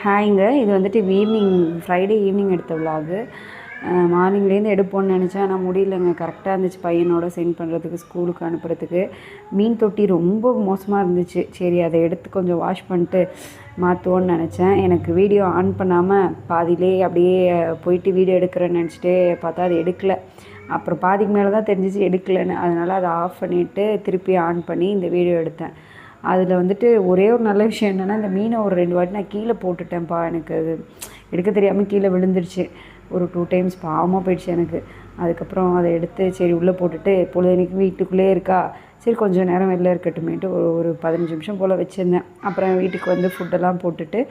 ஹாய்ங்க. இது வந்துட்டு Friday evening எடுத்த விலாகு. மார்னிங்லேருந்து எடுப்போம்னு நினச்சேன். ஆனால் முடியலங்க. கரெக்டாக இருந்துச்சு பையனோட சென்ட் பண்ணுறதுக்கு, ஸ்கூலுக்கு அனுப்புறதுக்கு. மீன் தொட்டி ரொம்ப மோசமாக இருந்துச்சு. சரி, அதை எடுத்து கொஞ்சம் வாஷ் பண்ணிட்டு மாற்றுவோன்னு நினச்சேன். எனக்கு வீடியோ ஆன் பண்ணாமல் பாதியிலே அப்படியே போயிட்டு வீடியோ எடுக்கிறேன்னு நினச்சிட்டு பார்த்தா அது எடுக்கலை. அப்புறம் பாதிக்கு மேலே தான் தெரிஞ்சிச்சு எடுக்கலைன்னு. அதனால் அதை ஆஃப் பண்ணிவிட்டு திருப்பி ஆன் பண்ணி இந்த வீடியோ எடுத்தேன். அதில் வந்துட்டு ஒரே ஒரு நல்ல விஷயம் என்னென்னா, இந்த மீனை ஒரு 2 வாட்டி நான் கீழே போட்டுட்டேன்ப்பா. எனக்கு அது எடுக்க தெரியாமல் கீழே விழுந்துருச்சு. ஒரு 2 டைம்ஸ் பாவமாக போயிடுச்சு எனக்கு. அதுக்கப்புறம் அதை எடுத்து சரி உள்ளே போட்டுட்டு, பொழுதன்னைக்கு வீட்டுக்குள்ளே இருக்கா, சரி கொஞ்சம் நேரம் வெளில இருக்கட்டுமேட்டு ஒரு 15 நிமிஷம் போல் வச்சுருந்தேன். அப்புறம் வீட்டுக்கு வந்து ஃபுட்டெல்லாம் போட்டுட்டு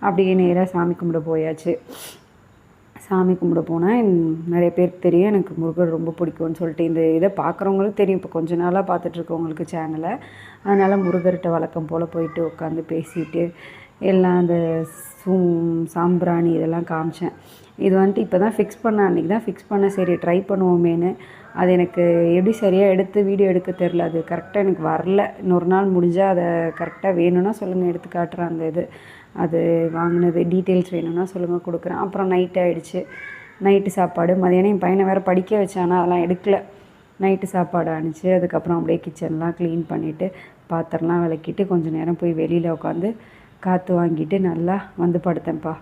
அப்படியே நேராக சாமி கும்பிட போயாச்சு. சாமி கும்பிட போனேன். நிறைய பேருக்கு தெரியும் எனக்கு முருகர் ரொம்ப பிடிக்கும்னு சொல்லிட்டு. இந்த இதை பார்க்குறவங்களும் தெரியும். இப்போ கொஞ்ச நாளாக பார்த்துட்ருக்கவங்களுக்கு சேனலை. அதனால் முருகர்கிட்ட வழக்கம் போல் போயிட்டு உட்காந்து பேசிட்டு எல்லாம் அந்த சாம்பிராணி இதெல்லாம் காமிச்சேன். இது வந்துட்டு இப்போ தான் ஃபிக்ஸ் பண்ணேன். அன்றைக்கி தான் ஃபிக்ஸ் பண்ணேன். சரி ட்ரை பண்ணுவோமேனு. அது எனக்கு எப்படி சரியாக எடுத்து வீடியோ எடுக்க தெரில. அது கரெக்டாக எனக்கு வரல. இன்னொரு நாள் முடிஞ்சால் அதை கரெக்டாக வேணும்னா சொல்லுங்கள், எடுத்து காட்டுறேன். அந்த இது அது வாங்கினது டீட்டெயில்ஸ் வேணும்னா சொல்லுங்கள், கொடுக்குறேன். அப்புறம் நைட் ஆகிடுச்சு. நைட்டு சாப்பாடு மதியானம் என் பையனை வேறு படிக்க வச்சானா, அதெல்லாம் எடுக்கலை. நைட்டு சாப்பாடு ஆணுச்சு. அதுக்கப்புறம் அப்படியே கிச்சன்லாம் க்ளீன் பண்ணிவிட்டு பாத்திரம்லாம் விளக்கிட்டு கொஞ்சம் நேரம் போய் வெளியில் உட்காந்து காற்று வாங்கிட்டு நல்லா வந்து படுத்தேன்ப்பா.